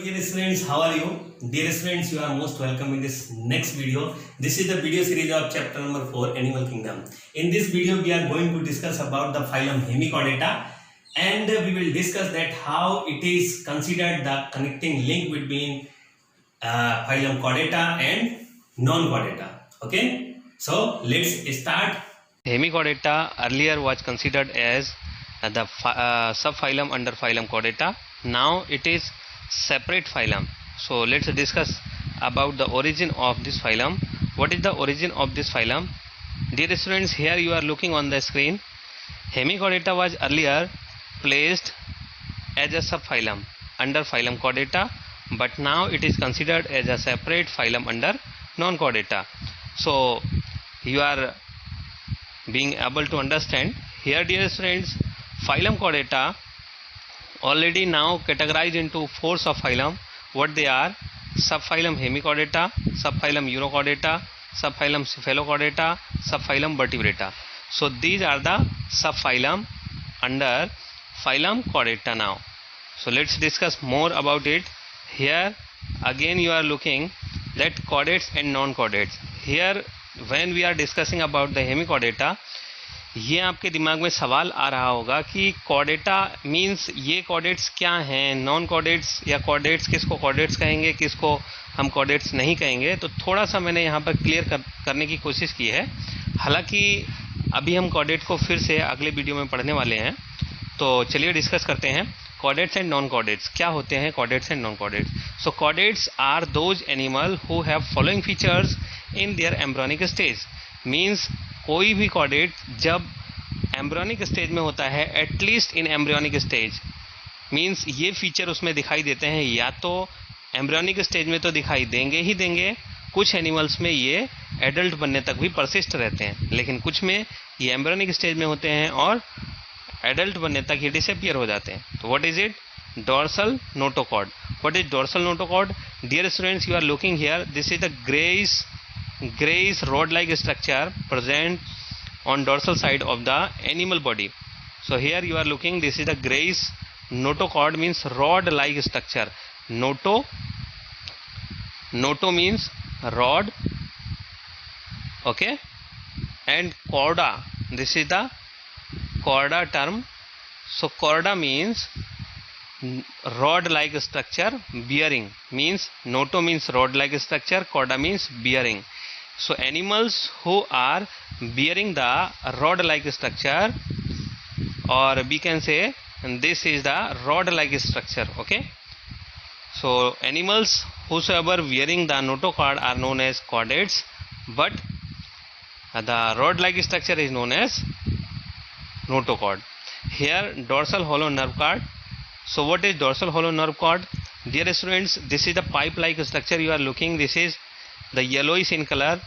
dear students, how are you? Dear students, you are most welcome in this next video. This is the video series of chapter number 4, Animal Kingdom. In this video, we are going to discuss about the phylum Hemichordata, and we will discuss that how it is considered the connecting link between phylum Chordata and non-Chordata. Okay, so let's start. Hemichordata earlier was considered as the subphylum under phylum Chordata. Now it is separate phylum. So let's discuss about the origin of this phylum. What is the origin of this phylum? Dear students, here you are looking on the screen. Hemichordata was earlier placed as a subphylum under phylum Chordata, but now it is considered as a separate phylum under non-Chordata. So you are being able to understand here, dear students, phylum Chordata already now categorized into 4 subphylum. What they are? Subphylum Hemichordata, subphylum Urochordata, subphylum Cephalochordata, subphylum Vertebrata. So these are the subphylum under phylum Chordata now. So let's discuss more about it. Here again you are looking that chordates and non-chordates. Here when we are discussing about the Hemichordata, ये आपके दिमाग में सवाल आ रहा होगा कि Chordata means ये chordates क्या हैं, नॉन कॉर्डेट्स या कॉर्डेट्स, किसको कॉर्डेट्स कहेंगे, किसको हम कॉर्डेट्स नहीं कहेंगे. तो थोड़ा सा मैंने यहाँ पर क्लियर करने की कोशिश की है. हालांकि अभी हम कॉर्डेट को फिर से अगले वीडियो में पढ़ने वाले हैं. तो चलिए डिस्कस करते हैं कॉर्डेट्स एंड नॉन कॉर्डेट्स. क्या होते हैं chordates and non chordates? So chordates are those animal who have following features in their embryonic stage. Means कोई भी कॉर्डेट जब एम्ब्रियोनिक स्टेज में होता है, at least in embryonic stage, means ये फीचर उसमें दिखाई देते हैं. या तो एम्ब्रियोनिक स्टेज में तो दिखाई देंगे ही देंगे, कुछ एनिमल्स में ये एडल्ट बनने तक भी परसिस्ट रहते हैं, लेकिन कुछ में ये एम्ब्रियोनिक स्टेज में होते हैं और एडल्ट बनने तक ये डिसअपियर हो जाते हैं. तो what is it? Dorsal notochord. What is dorsal notochord? Dear students, you are looking here. This is the grayish rod like structure present on dorsal side of the animal body. So here you are looking, this is the grayish notochord, means rod like structure. Noto means rod, okay, and chorda, this is the chorda term. So chorda means rod like structure, bearing means noto means rod like structure, chorda means bearing. So animals who are bearing the rod like structure, or we can say this is the rod like structure, okay. So animals whosoever bearing the notochord are known as chordates, but the rod like structure is known as notochord. Here dorsal hollow nerve cord. So what is dorsal hollow nerve cord? Dear students, this is the pipe like structure you are looking. This is the yellowish in color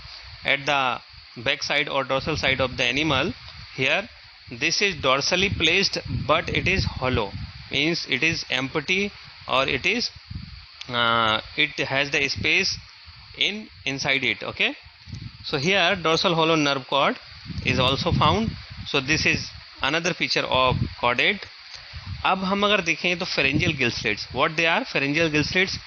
at the back side or dorsal side of the animal. Here this is dorsally placed, but it is hollow, means it is empty, or it is it has the space inside it, okay. So here dorsal hollow nerve cord is also found. So this is another feature of chordate. अब हम अगर देखें तो pharyngeal gill slits. What they are? Pharyngeal gill slits.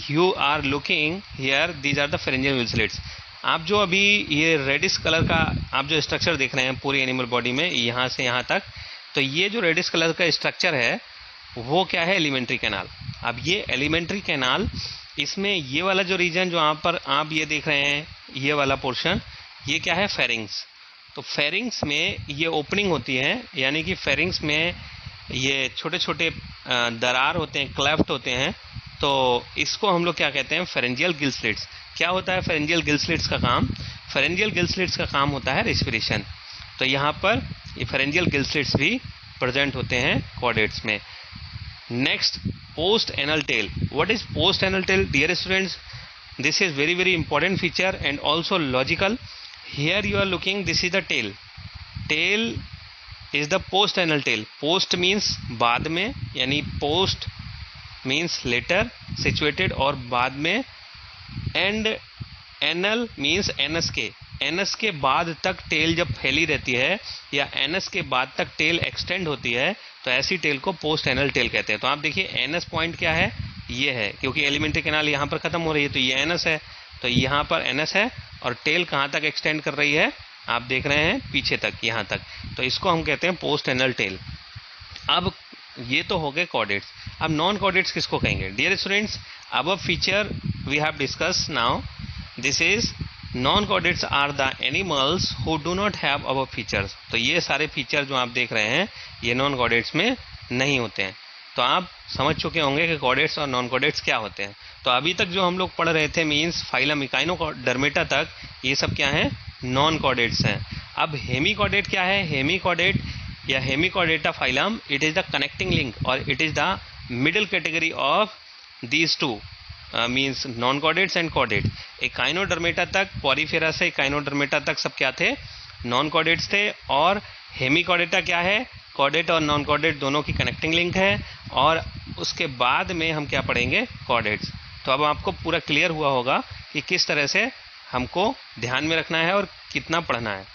You are looking here, these are the pharyngeal gill slits. आप जो अभी ये reddish colour का आप जो स्ट्रक्चर देख रहे हैं पूरी एनिमल बॉडी में, यहाँ से यहाँ तक, तो ये जो रेडिश कलर का स्ट्रक्चर है वो क्या है? Alimentary canal. अब ये एलिमेंट्री कैनाल, इसमें ये वाला जो रीजन जो यहाँ पर आप ये देख रहे हैं, ये वाला पोर्शन, ये क्या है? फेरिंग्स. तो फेरिंग्स में ये ओपनिंग होती है, यानी कि फेरिंग्स में ये छोटे छोटे दरार होते हैं, क्लेफ्ट होते हैं. तो इसको हम लोग क्या कहते हैं? Pharyngeal gill slits. क्या होता है फेरेंजियल गिल स्लिट्स का काम? फेरेंजियल गिल स्लिट्स का काम होता है रेस्पिरेशन. तो यहाँ पर ये फेरेंजियल गिल स्लिट्स भी प्रेजेंट होते हैं कॉर्डेट्स में. Next, post anal tail. What is post anal tail? Dear students, this is very very important feature and also logical. Here you are looking, this is the tail. Tail is the post anal tail. Post means बाद में, यानी post means letter, situated और बाद में, and anal means anus के. Anus के बाद तक टेल जब फैली रहती है या एनस के बाद तक टेल एक्सटेंड होती है, तो ऐसी टेल को पोस्ट एनल टेल कहते हैं. तो आप देखिए एनस पॉइंट क्या है? ये है, क्योंकि एलिमेंट्री कैनाल यहाँ पर ख़त्म हो रही है, तो ये एनस है, तो यहाँ पर एनस है और टेल कहाँ तक एक्सटेंड कर रही है, आप देख रहे हैं पीछे तक, यहाँ तक, तो इसको हम कहते हैं पोस्ट एनल टेल। अब ये तो हो गए कॉर्डेट्स। अब नॉन कॉर्डेट्स किसको कहेंगे? डियर स्टूडेंट्स, अब feature we have discuss now, this is non chordates are the animals who do not have our features. तो ये सारे फीचर जो आप देख रहे हैं ये नॉन कॉर्डेट्स में नहीं होते हैं। तो आप समझ चुके होंगे कि कॉर्डेट्स और नॉन कॉर्डेट्स क्या होते हैं। तो अभी तक जो हम लोग पढ़ रहे थे मीन्स फाइलम इकाइनोडर्मेटा तक, ये सब क्या है? नॉन कॉर्डेट्स हैं। अब हेमीकॉर्डेट क्या है? हेमीकॉर्डेट या hemichordata phylum, it is the connecting link और it is the middle category of these two means non chordates and chordate. Echinodermata तक, पॉरीफेरा से इकाइनोडर्मेटा तक सब क्या थे? नॉन कॉर्डेट्स थे। और हेमीकॉर्डेटा क्या है? कॉर्डेट और नॉन कॉर्डेट दोनों की कनेक्टिंग लिंक है। और उसके बाद में हम क्या पढ़ेंगे? कॉर्डेट्स। तो अब आपको पूरा क्लियर हुआ होगा कि किस तरह से हमको ध्यान में रखना है और कितना पढ़ना है।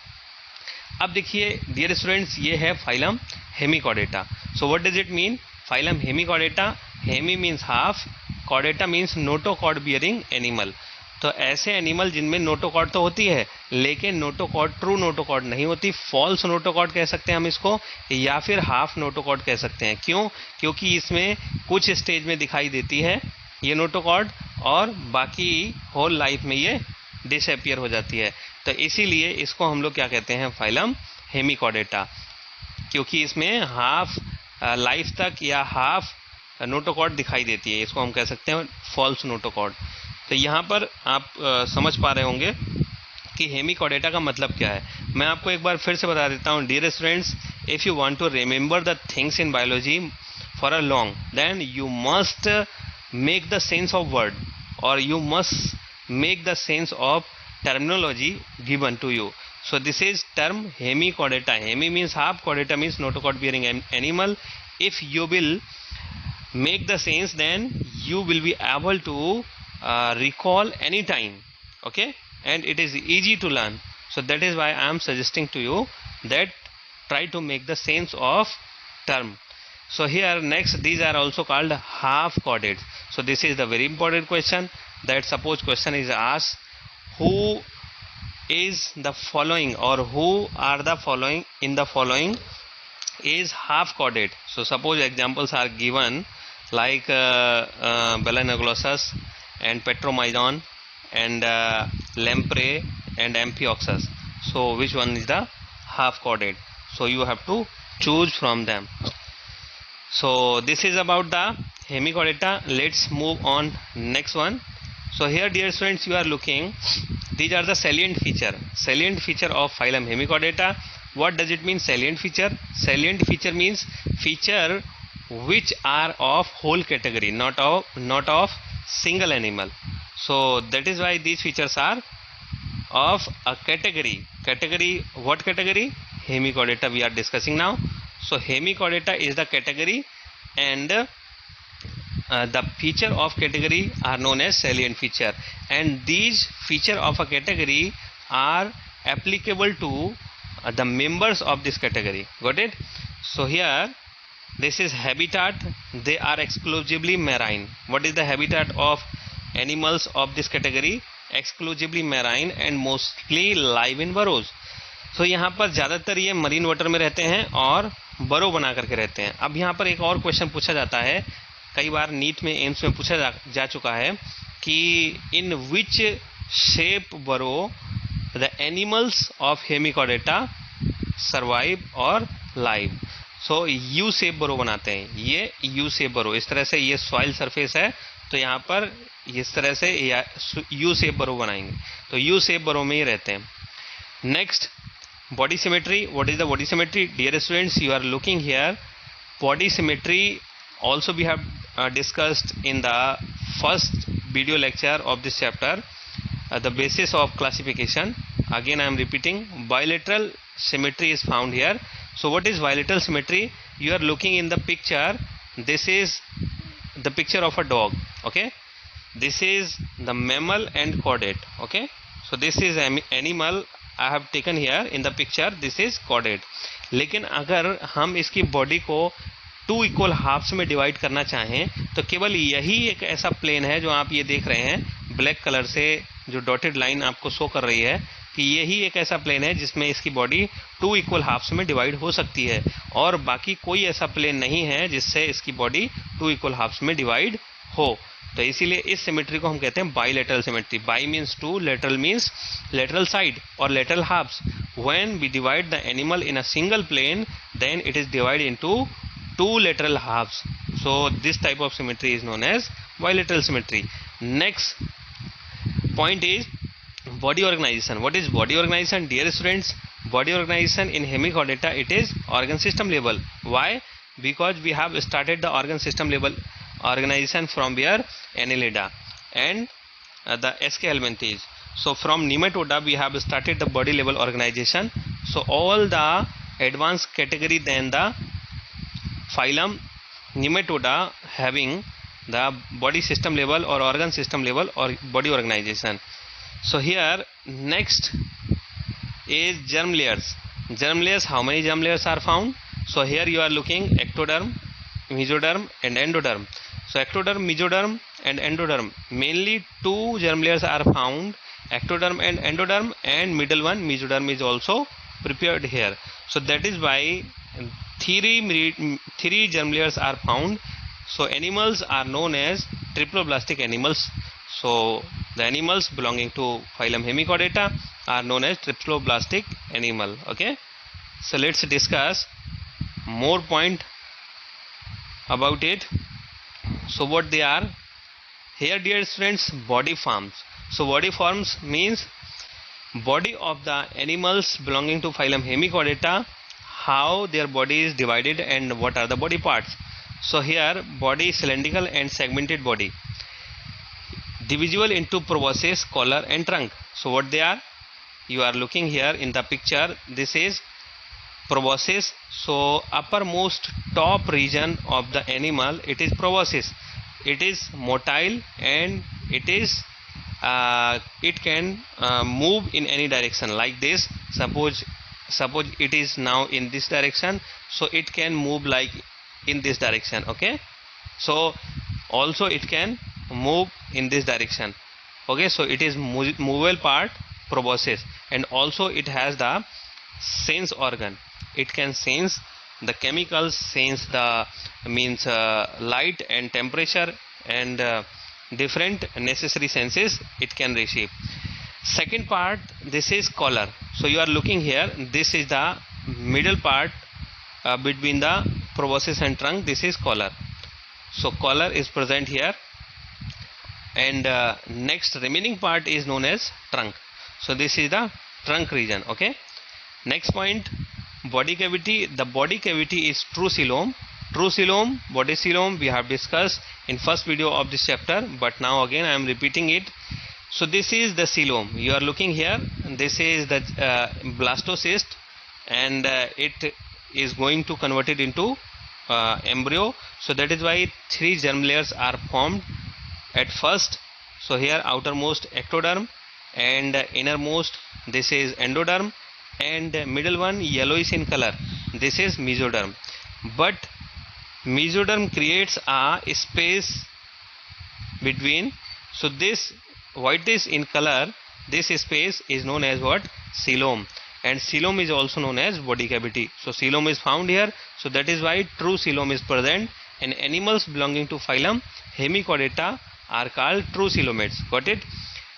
अब देखिए डियर स्टूडेंट्स, ये है phylum hemichordata. So what does it mean? Phylum hemichordata, hemi means half, chordata means notochord bearing animal. तो ऐसे एनिमल जिनमें नोटोकॉर्ड तो होती है लेकिन नोटोकॉर्ड, ट्रू नोटोकॉर्ड नहीं होती, फॉल्स नोटोकॉर्ड कह सकते हैं हम इसको, या फिर हाफ नोटोकॉर्ड कह सकते हैं। क्यों? क्योंकि इसमें कुछ स्टेज में दिखाई देती है ये नोटोकॉर्ड और बाकी होल लाइफ में ये डिसअपियर हो जाती है। तो इसीलिए इसको हम लोग क्या कहते हैं? फाइलम हेमीकॉर्डेटा, क्योंकि इसमें हाफ लाइफ तक या हाफ नोटोकॉर्ड दिखाई देती है, इसको हम कह सकते हैं फॉल्स नोटोकॉर्ड। तो यहाँ पर आप समझ पा रहे होंगे कि हेमीकॉर्डेटा का मतलब क्या है। मैं आपको एक बार फिर से बता देता हूँ dear students, if you want to remember the things in biology for a long, then you must make the sense of word or you must make the sense of terminology given to you. So this is term hemichordata. Hemi means half, chordata means notochord bearing animal. If you will make the sense, then you will be able to recall any time, okay, and it is easy to learn. So that is why I am suggesting to you that try to make the sense of term. So here next, these are also called half chordates. So this is the very important question, that suppose question is asked, who is the following or who are the following in the following is half chordate. So suppose examples are given like Balanoglossus and Petromydon and Lamprey and Amphioxus. So which one is the half chordate? So you have to choose from them. So this is about the hemichordata. Let's move on next one. So here dear students, you are looking, these are the salient feature of phylum hemichordata. What does it mean salient feature? Salient feature means feature which are of whole category, not of single animal. So that is why these features are of a category. What category? Hemichordata we are discussing now. So hemichordata is the category and the feature of category are known as salient feature, and these feature of a category are applicable to the members of this category. Got it? So here this is habitat, they are exclusively marine. What is the habitat of animals of this category? Exclusively marine and mostly live in burrows. So यहाँ पर ज़्यादातर ये marine water में रहते हैं और बरो बना करके रहते हैं। अब यहाँ पर एक और क्वेश्चन पूछा जाता है, कई बार नीट में, एम्स में पूछा जा चुका है कि इन विच शेप बरो the animals of Hemichordata survive और लाइव। सो यू शेप बरो बनाते हैं, ये यू शेप बरो, इस तरह से ये सॉइल सरफेस है तो यहाँ पर इस तरह से यू शेप बरो बनाएंगे, तो यू शेप बरो में ही रहते हैं। Next, body symmetry. What is the body symmetry? Dear students, you are looking here, body symmetry also we have discussed in the first video lecture of this chapter, the basis of classification. Again I am repeating, bilateral symmetry is found here. So what is bilateral symmetry? You are looking in the picture, this is the picture of a dog, okay, this is the mammal and chordate, okay. So this is animal I have taken here in the picture, this is chordate. लेकिन अगर हम इसकी body को to equal halves में divide करना चाहें तो केवल यही एक ऐसा प्लेन है जो आप ये देख रहे हैं ब्लैक कलर से जो डॉटेड लाइन आपको शो कर रही है कि यही एक ऐसा प्लेन है जिसमें इसकी बॉडी टू इक्वल हाफ्स में डिवाइड हो सकती है, और बाकी कोई ऐसा प्लेन नहीं है जिससे इसकी बॉडी टू इक्वल हाफ्स में डिवाइड हो। तो इसीलिए इस सिमेट्री को हम कहते हैं bilateral symmetry. Bi means two, lateral means lateral side और lateral halves. When we divide the animal in a single plane then it is divide into two lateral halves. So this type of symmetry is known as bilateral symmetry. Next point is body organization. What is body organization? Dear students, body organization in hemichordata, it is organ system level. Why? Because we have started the organ system level organization from where? Annelida and the SK helminthes. So from nematoda we have started the body level organization. So all the advanced category than the phylum nematoda having the body system level or organ system level or body organization. So here next is germ layers. Germ layers, how many germ layers are found? So here you are looking ectoderm, mesoderm and endoderm. So ectoderm, mesoderm and endoderm, mainly two germ layers are found, ectoderm and endoderm, and middle one mesoderm is also prepared here. So that is why three germ layers are found. So animals are known as triploblastic animals. So the animals belonging to phylum Hemichordata are known as triploblastic animal. Okay, so let's discuss more point about it. So what they are here, dear students? Body forms. So body forms means body of the animals belonging to phylum Hemichordata, how their body is divided and what are the body parts. So here body is cylindrical and segmented body, divisible into proboscis, collar and trunk. So what they are, you are looking here in the picture, this is proboscis. So uppermost top region of the animal, it is proboscis. It is motile and it is it can move in any direction like this. Suppose it is now in this direction, so it can move like in this direction. Okay, so also it can move in this direction. Okay, so it is movable part, proboscis, and also it has the sense organ. It can sense the chemicals, sense the means light and temperature and different necessary senses it can receive. Second part, this is collar. So you are looking here, this is the middle part between the proboscis and trunk. This is collar. So collar is present here, and next remaining part is known as trunk. So this is the trunk region. Okay, next point, body cavity. The body cavity is true coelom. True coelom, body coelom we have discussed in first video of this chapter, but now again I am repeating it. So this is the coelom. You are looking here, this is the blastocyst, and it is going to convert it into embryo. So that is why three germ layers are formed at first. So here outermost ectoderm, and innermost this is endoderm, and middle one yellowish in color, this is mesoderm. But mesoderm creates a space between, so this whitish in color, this space is known as what? Coelom, and coelom is also known as body cavity. So coelom is found here, so that is why true coelom is present, and animals belonging to phylum Hemichordata are called true coelomates. Got it?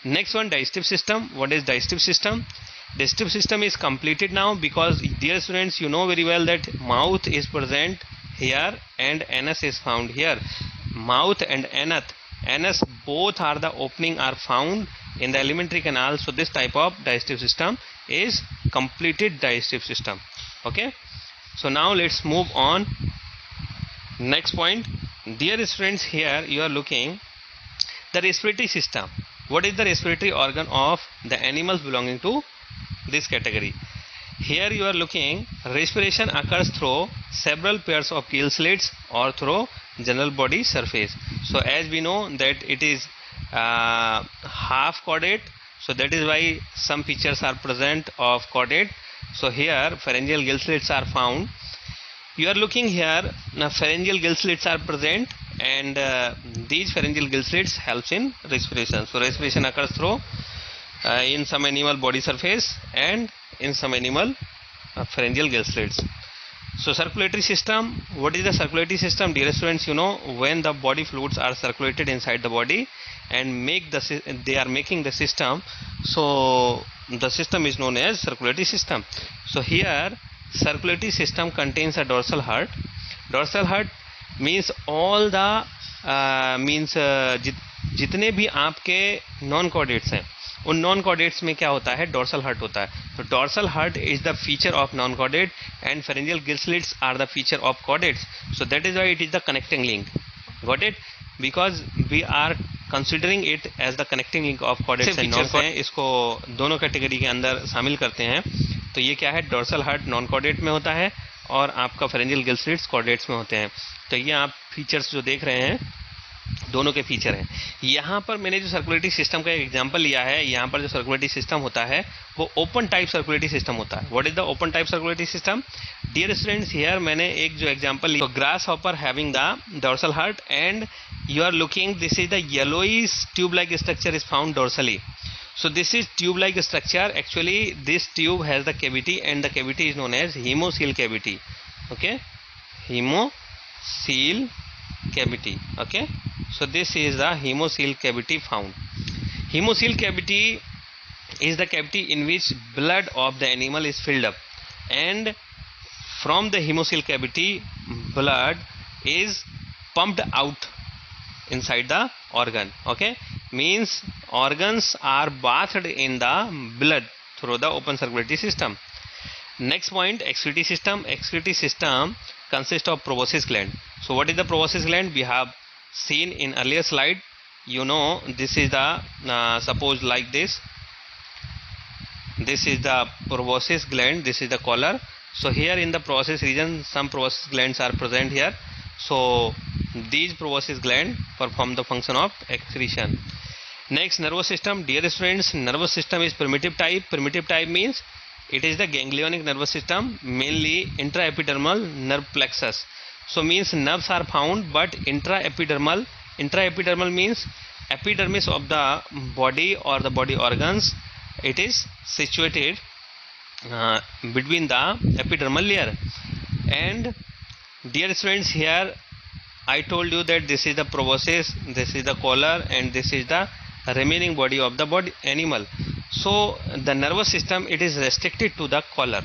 Next one, digestive system. What is digestive system? Digestive system is completed now, because dear students, you know very well that mouth is present here and anus is found here. Mouth and anus both are the opening are found in the alimentary canal. So this type of digestive system is completed digestive system. Okay, so now let's move on. Next point, dear students, here you are looking the respiratory system. What is the respiratory organ of the animals belonging to this category? Here you are looking, respiration occurs through several pairs of gill slits or through general body surface. So as we know that it is half chordate, so that is why some features are present of chordate. So here pharyngeal gill slits are found. You are looking here, pharyngeal gill slits are present, and these pharyngeal gill slits helps in respiration. So respiration occurs through in some animal body surface and in some animal pharyngeal gill slits. So circulatory system, what is the circulatory system? Dear students, you know, when the body fluids are circulated inside the body and they are making the system, so the system is known as circulatory system. So here circulatory system contains a dorsal heart. Dorsal heart means all the जितने भी आपके non chordates हैं, उन non chordates में क्या होता है, dorsal heart होता है. तो dorsal heart is the feature of non chordate and pharyngeal gill slits are the feature of chordates. So that is why it is the connecting link. Got it? Because we are considering it as the connecting link of chordates and non chordate. इसको दोनों category के अंदर शामिल करते हैं. तो ये क्या है, डोर्सल हार्ट नॉन कॉर्डेट में होता है और आपका फेरेंजियल गिल स्लिट्स कॉर्डेट्स में होते हैं. तो ये आप फीचर्स जो देख रहे हैं दोनों के फीचर हैं. यहाँ पर मैंने जो सर्कुलेटरी सिस्टम का एक एग्जांपल लिया है, यहाँ पर जो सर्कुलेटरी सिस्टम होता है वो ओपन टाइप सर्कुलेटरी सिस्टम होता है. What is the open type circulatory system? Dear students, here मैंने एक जो एग्जांपल लिया, grasshopper having the dorsal heart and you are looking, this is the yellowish tube like structure is found dorsally. So this is tube like structure. Actually this tube has the cavity and the cavity is known as hemocoel cavity. Okay, hemocoel cavity. Okay, so this is the hemocoel cavity found. Hemocoel cavity is the cavity in which blood of the animal is filled up, and from the hemocoel cavity blood is pumped out inside the organ. Okay, means organs are bathed in the blood through the open circulatory system. Next point, excretory system. Excretory system consists of proboscis gland. So what is the proboscis gland? We have seen in earlier slide. You know, this is the suppose like this. This is the proboscis gland, this is the collar. So here in the proboscis region some proboscis glands are present here. So these proboscis gland perform the function of excretion. Next, nervous system. Dear students, nervous system is primitive type. Primitive type means it is the ganglionic nervous system, mainly intraepidermal nerve plexus. So means nerves are found but intraepidermal. Intraepidermal means epidermis of the body or the body organs. It is situated between the epidermal layer. And dear students, here I told you that this is the proboscis, this is the collar, and this is the remaining body of the body animal. So the nervous system, it is restricted to the collar,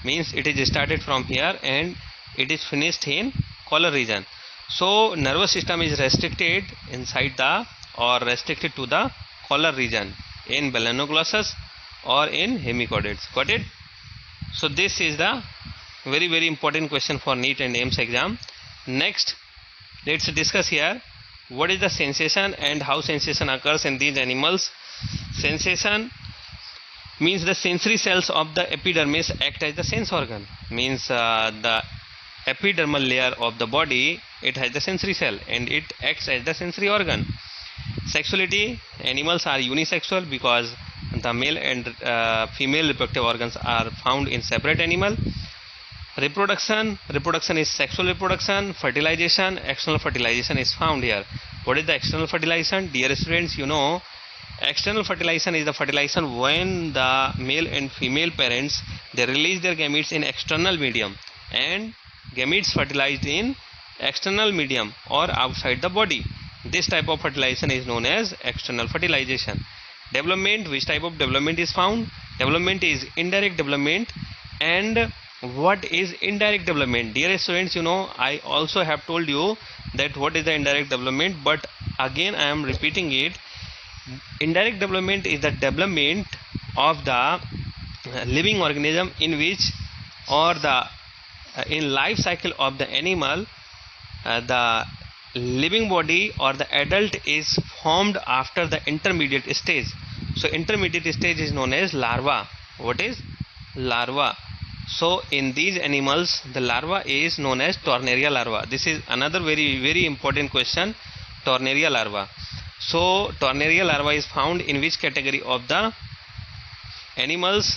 means it is started from here and it is finished in collar region. So nervous system is restricted inside the or restricted to the collar region in melanoglossus or in hemichordates. Got it? So this is the very important question for NEET and AIIMS exam. Next, let's discuss here what is the sensation and how sensation occurs in these animals. Sensation means the sensory cells of the epidermis act as the sense organ. Means the epidermal layer of the body, it has the sensory cell and it acts as the sensory organ. Sexuality, animals are unisexual because the male and female reproductive organs are found in separate animal. Reproduction is sexual reproduction. Fertilization, external fertilization is found here. What is the external fertilization? Dear students, you know, external fertilization is the fertilization when the male and female parents, they release their gametes in external medium and gametes fertilized in external medium or outside the body. This type of fertilization is known as external fertilization. Development, which type of development is found? Development is indirect development. And what is indirect development? Dear students, you know, I also have told you that what is the indirect development, but again I am repeating it. Indirect development is the development of the living organism in which or the in life cycle of the animal, the living body or the adult is formed after the intermediate stage. So intermediate stage is known as larva. What is larva? So in these animals the larva is known as Tornaria larva. This is another very important question, Tornaria larva. So Tornaria larva is found in which category of the animals?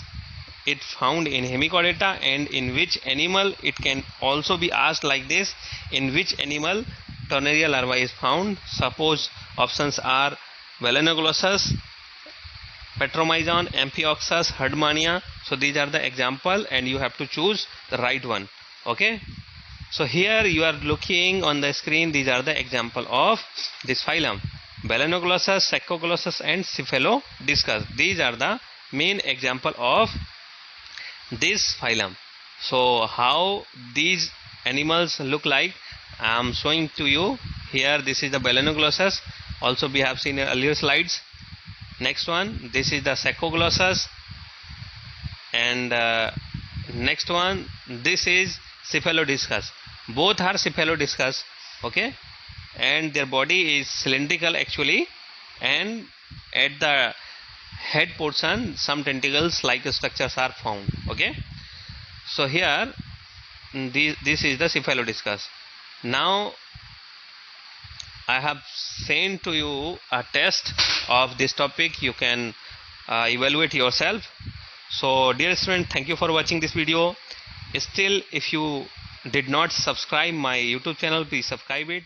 it found in Hemichordata, and in which animal. It can also be asked like this: in which animal Tornaria larva is found? Suppose options are Melanoglossus, Petromyzon, Amphioxus, Herdmania. So these are the example, and you have to choose the right one. Okay. So here you are looking on the screen. These are the example of this phylum: Melanoglossus, Saccoglossus, and Cephalodiscus. These are the main example of this phylum. So how these animals look like, I am showing to you here. This is the Melanoglossus. Also we have seen in earlier slides. Next one, this is the Saccoglossus, and next one, this is Cephalodiscus. Both are Cephalodiscus. Okay, and their body is cylindrical actually, and at the head portion some tentacles like structures are found. Okay, so here this is the Cephalodiscus. Now I have sent to you a test of this topic. You can evaluate yourself. So dear student, thank you for watching this video. Still, if you did not subscribe my YouTube channel, please subscribe it.